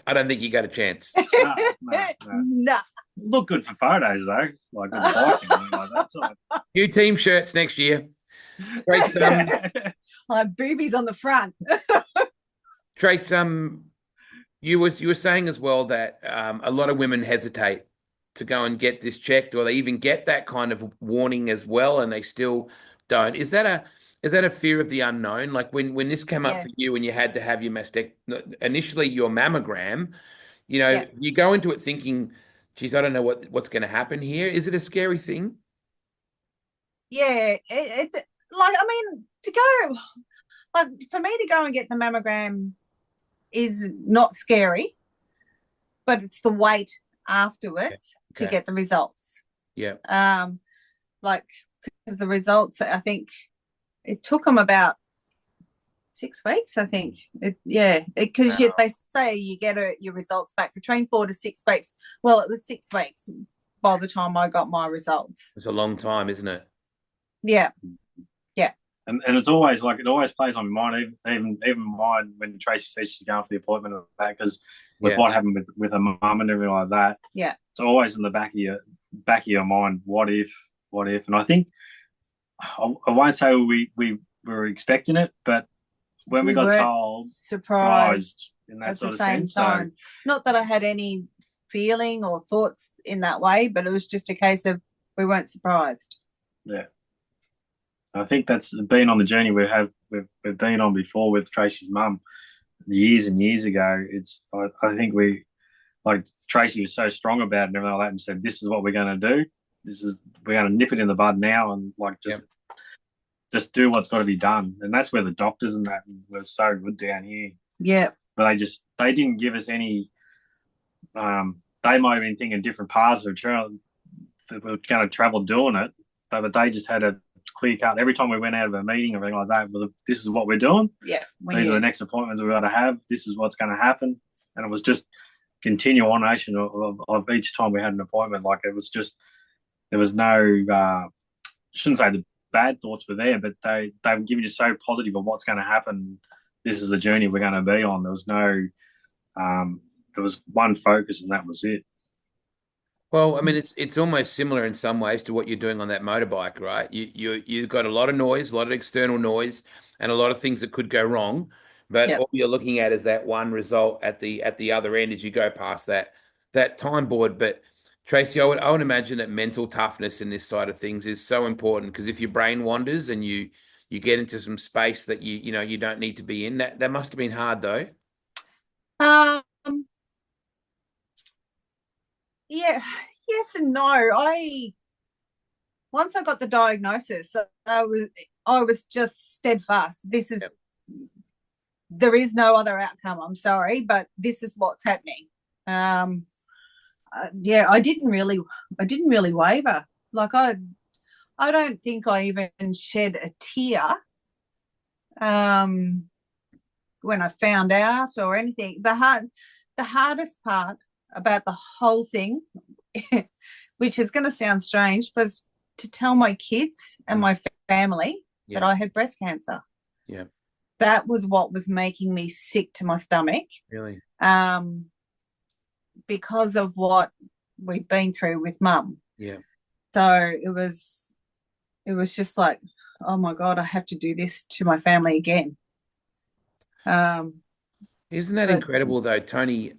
I don't think you got a chance. No. Nah. Look good for photos though, like with the bike and like that. So. New team shirts next year. Trace, Like boobies on the front. Trace, you were saying as well that a lot of women hesitate to go and get this checked, or they even get that kind of warning as well, and they still don't. Is that a fear of the unknown? Like when this came up for you and you had to have your initially your mammogram, you go into it thinking, geez, I don't know what's going to happen here. Is it a scary thing? Yeah, to go, like for me to go and get the mammogram is not scary, but it's the wait afterwards to get the results. Yeah. Because the results, I think it took them about 6 weeks, I think. Because they say you get your results back between 4 to 6 weeks. Well, it was 6 weeks by the time I got my results. It's a long time, isn't it? Yeah. And it's always like, it always plays on my mind, even mine when Tracey says she's going for the appointment of that, because with what happened with her mum and everything like that, it's always in the back of your mind, what if, and I think I won't say we were expecting it, but when we got told, surprised in that sort of sense. So, not that I had any feeling or thoughts in that way, but it was just a case of we weren't surprised. Yeah. I think that's been on the journey we've been on before with Tracey's mum years and years ago. I think Tracey was so strong about it and everything like that, and said, "This is what we're going to do. We're going to nip it in the bud now, and just do what's got to be done." And that's where the doctors and that were so good down here. Yeah, but they didn't give us any. They might have been thinking different paths of travel that we're going to travel doing it, but they just had a clear cut. Every time we went out of a meeting or anything like that, this is what we're doing. Yeah. These are the next appointments we've got to have. This is what's going to happen. And it was just continuation of each time we had an appointment. Like it was just, there was no, shouldn't say the bad thoughts were there, but they were giving you so positive of what's going to happen. This is the journey we're going to be on. There was no, there was one focus and that was it. Well, I mean, it's almost similar in some ways to what you're doing on that motorbike, right? You've got a lot of noise, a lot of external noise, and a lot of things that could go wrong. But all you're looking at is that one result at the other end as you go past that time board. But Tracey, I would imagine that mental toughness in this side of things is so important, because if your brain wanders and you get into some space that you don't need to be in, that must have been hard though. Yeah, yes and no. Once I got the diagnosis, I was just steadfast. There is no other outcome. I'm sorry, but this is what's happening. I didn't really waver. Like I don't think I even shed a tear when I found out or anything. The hardest part about the whole thing, which is going to sound strange, was to tell my kids and my family that I had breast cancer. Yeah. That was what was making me sick to my stomach. Really? Because of what we'd been through with Mum. Yeah. So it was just like, oh my God, I have to do this to my family again. Isn't that incredible though, Tony?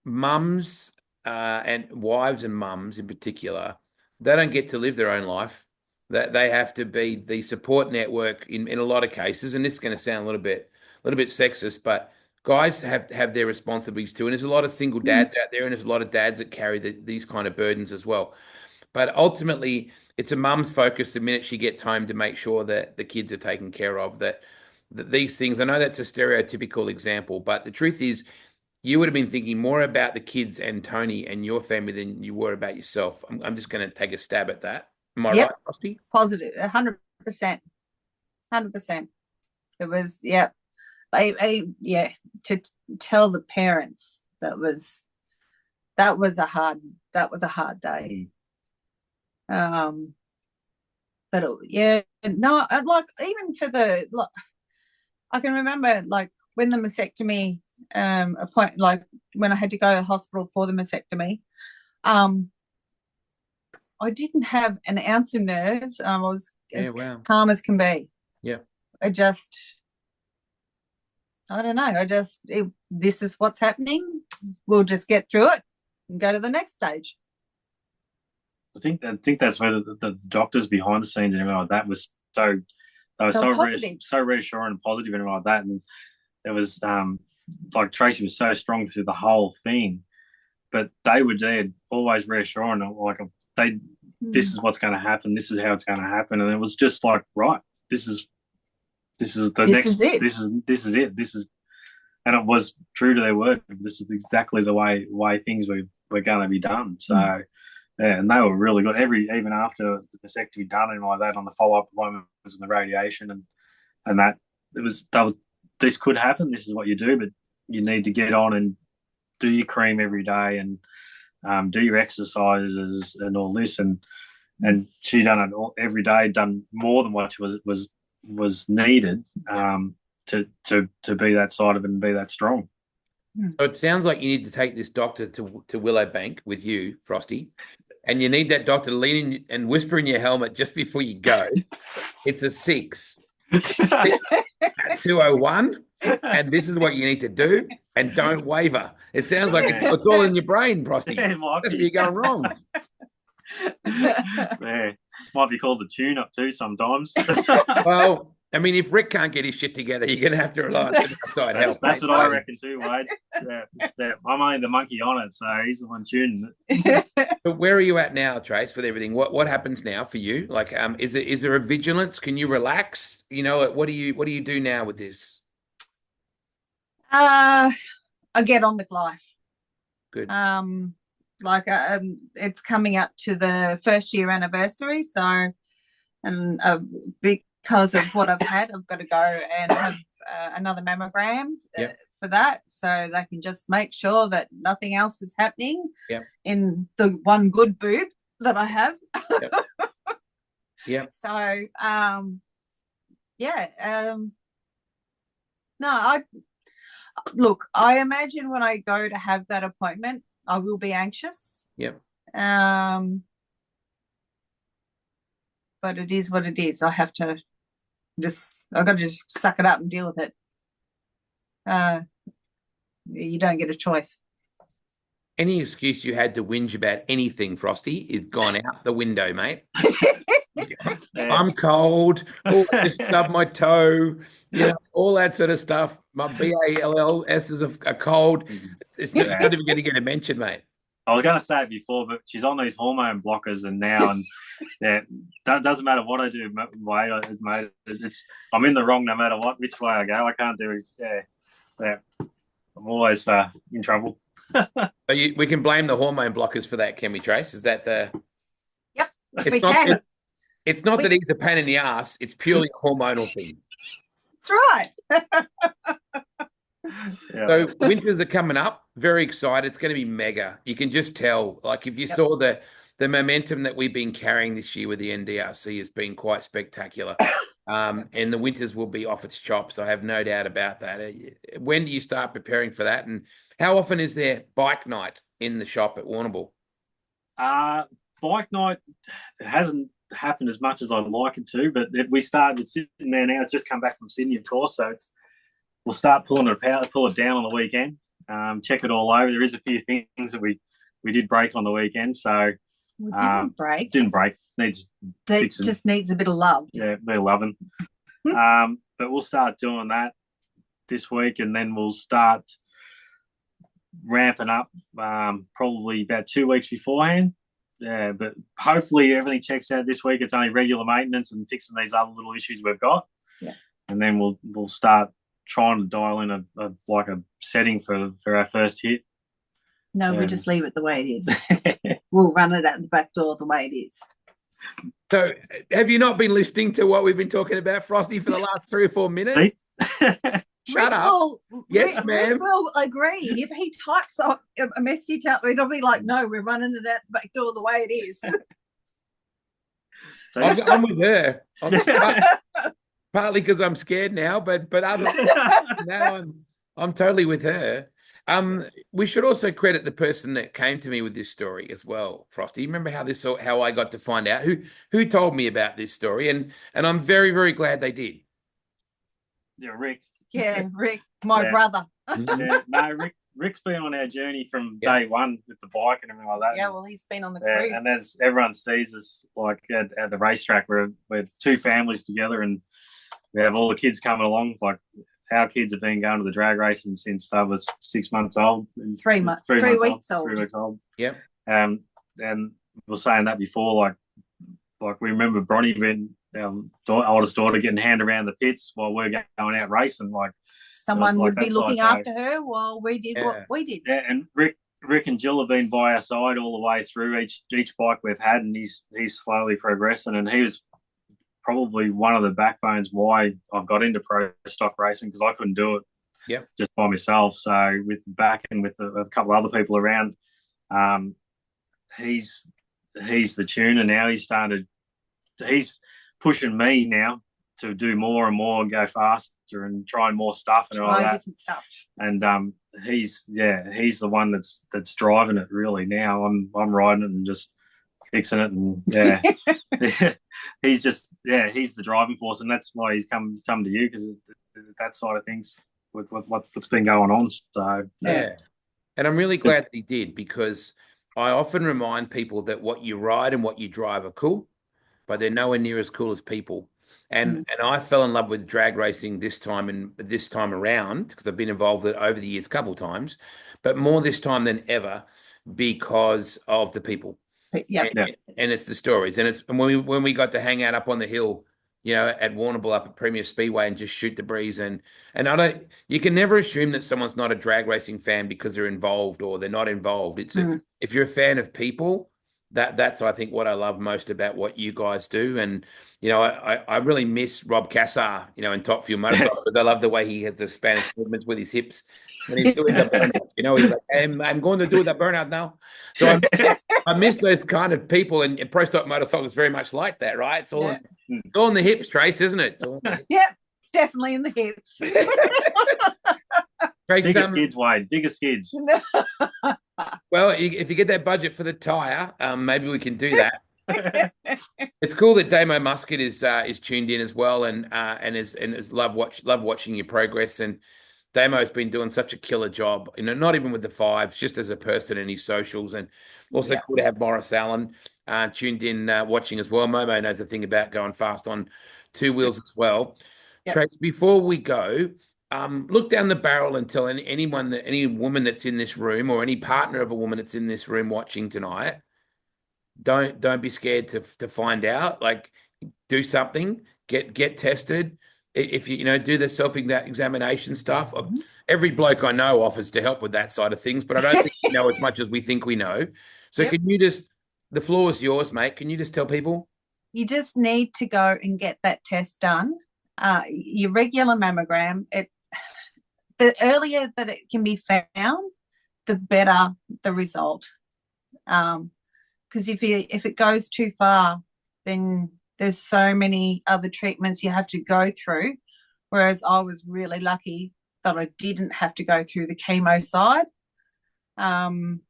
Mums and wives and mums in particular, they don't get to live their own life. That they have to be the support network in a lot of cases. And this is going to sound a little bit sexist, but guys have their responsibilities too. And there's a lot of single dads out there, and there's a lot of dads that carry these kind of burdens as well. But ultimately, it's a mum's focus the minute she gets home to make sure that the kids are taken care of. That these things, I know that's a stereotypical example, but the truth is, you would have been thinking more about the kids and Tony and your family than you were about yourself. I'm just going to take a stab at that. Am I right, Frosty? Positive, 100%. 100%. It was, yeah, to tell the parents that was a hard day. But yeah, no, like even for the, like, I can remember like when the mastectomy like when I had to go to hospital for the mastectomy, I didn't have an ounce of nerves. I was as calm as can be. Yeah. I don't know. This is what's happening. We'll just get through it and go to the next stage. I think that's where the doctors behind the scenes and everything like that was so reassuring and positive and everything like that. And it was like Tracey was so strong through the whole thing, but they were there always reassuring, like this is what's going to happen, this is how it's going to happen, and it was just like, right, this is it, and it was true to their word. This is exactly the way things were going to be done. So. Yeah, and they were really good. Even after the vasectomy done and like that, on the follow-up appointments and the radiation and that, this could happen. This is what you do, but you need to get on and do your cream every day and do your exercises and all this. And she done it all, every day, done more than what was needed to be that side of it and be that strong. So it sounds like you need to take this doctor to Willowbank with you, Frosty, and you need that doctor to lean in and whisper in your helmet just before you go. It's a 6 at 2:01, and this is what you need to do, and don't waver. It sounds like it's all in your brain, Frosty. That's where you're going wrong. Yeah. Might be called the tune-up too sometimes. Well, I mean, if Rick can't get his shit together, you're going to have to rely on outside help. That's what I reckon too, Wade. Yeah. I'm only the monkey on it, so he's the one tuning it. But where are you at now, Trace, with everything? What happens now for you? Like, is there a vigilance? Can you relax? You know, what do you do now with this? I get on with life. Good. It's coming up to the 1st year anniversary, so because of what I've had, I've got to go and have another mammogram for that, so they can just make sure that nothing else is happening in the one good boob that I have. Yeah. So, no, I imagine when I go to have that appointment, I will be anxious. Yep. But it is what it is. I've got to just suck it up and deal with it. You don't get a choice. Any excuse you had to whinge about anything, Frosty, is gone out the window, mate. I'm cold. Oh, I just stubbed my toe. You know, all that sort of stuff. My BALLS is a cold. It's not even going to get a mention, mate. I was going to say it before, but she's on these hormone blockers, and that doesn't matter what I do, mate. I'm in the wrong no matter which way I go. I can't do it. Yeah. I'm always in trouble. We can blame the hormone blockers for that, can we, Trace? Is that the? Yep, we can. It's not that he's a pain in the ass. It's purely a hormonal thing. That's right. Yeah. So winters are coming up. Very excited. It's going to be mega. You can just tell. Like if you saw the momentum that we've been carrying this year with the NDRC has been quite spectacular. And the winters will be off its chops. I have no doubt about that. When do you start preparing for that? And how often is there bike night in the shop at Warrnambool? Bike night hasn't happened as much as I'd like it to, but we started sitting there now. It's just come back from Sydney, of course, so we'll start pull it down on the weekend, check it all over. There is a few things that we did break on the weekend, so we didn't break. Needs fixing. Just needs a bit of love. Yeah, a bit of loving. But we'll start doing that this week, and then we'll start ramping up probably about 2 weeks beforehand. Yeah, but hopefully everything checks out this week. It's only regular maintenance and fixing these other little issues we've got. Yeah. And then we'll start trying to dial in a setting for our first hit. No, we just leave it the way it is. We'll run it out the back door the way it is. So have you not been listening to what we've been talking about, Frosty, for the last 3 or 4 minutes? Shut Rick up. will, Yes, Rick ma'am. will agree. If he types a message out, it'll be like, no, we're running it out the back door the way it is. I'm with her. Partly because I'm scared now, but other now I'm totally with her. We should also credit the person that came to me with this story as well, Frosty. You remember how I got to find out who told me about this story, and I'm very, very glad they did. Yeah, Rick. Yeah, Rick, my brother. Yeah, no, Rick's been on our journey from day one with the bike and everything like that. Yeah, well, he's been on the cruise. And as everyone sees us, like at the racetrack, we're two families together, and we have all the kids coming along. Like our kids have been going to the drag racing since I was 6 months old. 3 months. 3 weeks old. 3 weeks old. Yep. And we were saying that before, like we remember Bronny being oldest daughter getting handed around the pits while we're going out racing. Like someone would be looking after her while we did what we did. Yeah, and Rick and Jill have been by our side all the way through each bike we've had, and he's slowly progressing. And he was probably one of the backbones why I've got into pro stock racing, because I couldn't do it just by myself. So with backing with a couple of other people around, he's the tuner now. He's pushing me now to do more and more and go faster and try more stuff and all that. Different stuff. And he's the one that's driving it really now. I'm riding it and just fixing it, and he's the driving force, and that's why he's come to you, because that side of things with what's been going on. So yeah. And I'm really glad that he did, because I often remind people that what you ride and what you drive are cool, but they're nowhere near as cool as people. And I fell in love with drag racing this time around, because I've been involved with it over the years a couple of times, but more this time than ever because of the people. And it's the stories, and when we got to hang out up on the hill, at Warrnambool up at Premier Speedway, and just shoot the breeze, and you can never assume that someone's not a drag racing fan because they're involved or they're not involved. It's if you're a fan of people, that's I think what I love most about what you guys do. And I really miss Rob Cassar, in Top Fuel Motorcycle, because I love the way he has the Spanish movements with his hips when he's doing the burnout. He's like, I'm going to do the burnout now. So I miss those kind of people, and Pro Stock Motorcycle is very much like that, right? It's all in the hips, Trace, isn't it? It's definitely in the hips. Trace, biggest skids, Wade. Biggest skids. Well, if you get that budget for the tyre, maybe we can do that. It's cool that Damo Muscat is tuned in as well, and is love watching your progress. And Damo's been doing such a killer job, not even with the fives, just as a person in his socials. And also cool to have Morris Allen tuned in watching as well. Momo knows a thing about going fast on two wheels as well. Trace, before we go, look down the barrel and tell any woman that's in this room, or any partner of a woman that's in this room watching tonight, don't be scared to find out. Like, do something, get tested. If you do the self-examination stuff, every bloke I know offers to help with that side of things, but I don't think we know as much as we think we know. So can you the floor is yours, mate. Can you just tell people? You just need to go and get that test done. Your regular mammogram, the earlier that it can be found, the better the result. Because if it goes too far, then there's so many other treatments you have to go through, whereas I was really lucky that I didn't have to go through the chemo side. And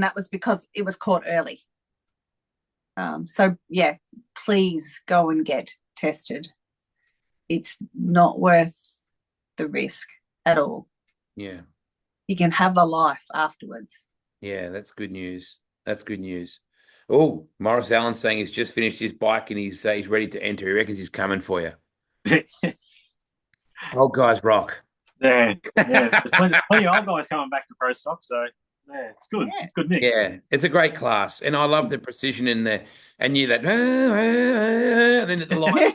that was because it was caught early. Please go and get tested. It's not worth the risk at all. Yeah. You can have a life afterwards. Yeah, that's good news. Oh, Morris Allen saying he's just finished his bike and he's ready to enter. He reckons he's coming for you. Old guys rock. Yeah. There's plenty of old guys coming back to pro stock, so yeah, it's good. Yeah. Good mix. Yeah, it's a great class, and I love the precision in there. And that, and then at the line,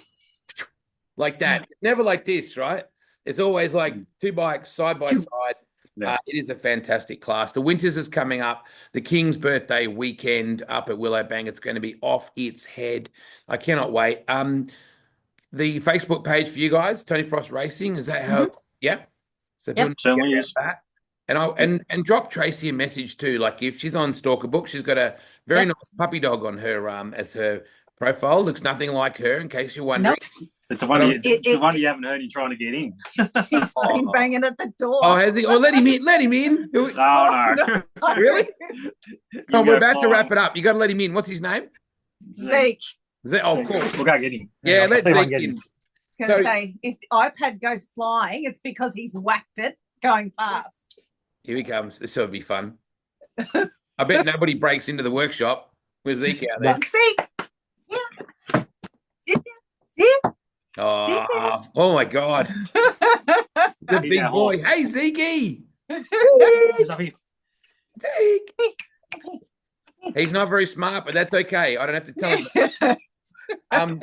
like that. Never like this, right? It's always like two bikes side by side. Yeah. It is a fantastic class. The Winters is coming up. The King's birthday weekend up at Willowbank. It's going to be off its head. I cannot wait. the Facebook page for you guys, Tony Frost Racing. Is that how? Yeah. So Yep. people know that. And drop Tracey a message too. Like if she's on Stalker Book, she's got a very nice puppy dog on her as her profile. Looks nothing like her, in case you're wondering. Nope. It's the one you haven't heard him trying to get in. He's been banging at the door. Oh, has he? Oh, let him in. Let him in. Oh, no. Really? Oh, we're about to wrap it up. You got to let him in. What's his name? Zeke. Oh, cool. We'll go get him. Yeah, let Zeke in. I was going to say, if the iPad goes flying, it's because he's whacked it going past. Here he comes. This will be fun. I bet nobody breaks into the workshop with Zeke out there. Zeke. Yeah. Sit there. Sit. Oh my God. The big boy. Hey, Zeke. Zeke. He's not very smart, but that's okay. I don't have to tell him.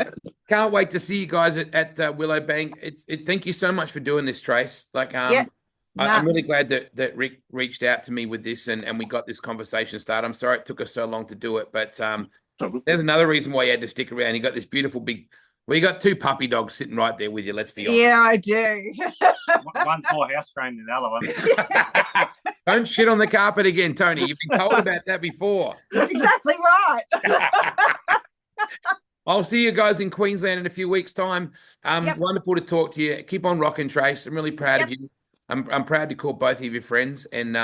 Can't wait to see you guys at Willowbank. Thank you so much for doing this, Trace. I'm really glad that Rick reached out to me with this and we got this conversation started. I'm sorry it took us so long to do it, but there's another reason why you had to stick around. You got this beautiful big. Well, you got two puppy dogs sitting right there with you. Let's be honest. Yeah, I do. One's more house trained than the other one. Don't shit on the carpet again, Tony. You've been told about that before. That's exactly right. I'll see you guys in Queensland in a few weeks' time. Wonderful to talk to you. Keep on rocking, Trace. I'm really proud of you. I'm proud to call both of your friends and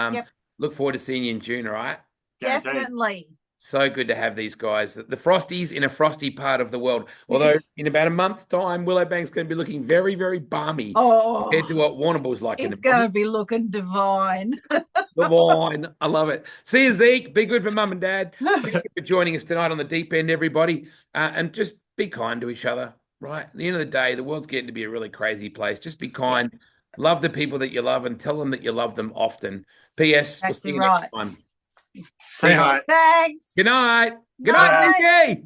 look forward to seeing you in June, all right? Definitely. So good to have these guys. The Frosties in a frosty part of the world. Although in about a month's time, Willowbank's going to be looking very, very balmy compared to what Warrnambool's like. It's going to be looking divine. Divine. I love it. See you, Zeke. Be good for mum and dad. Thank you for joining us tonight on the deep end, everybody. And just be kind to each other, right? At the end of the day, the world's getting to be a really crazy place. Just be kind. Love the people that you love and tell them that you love them often. P.S. We'll see you next time. See you, mate. Thanks. Good night. Good night, Nikki.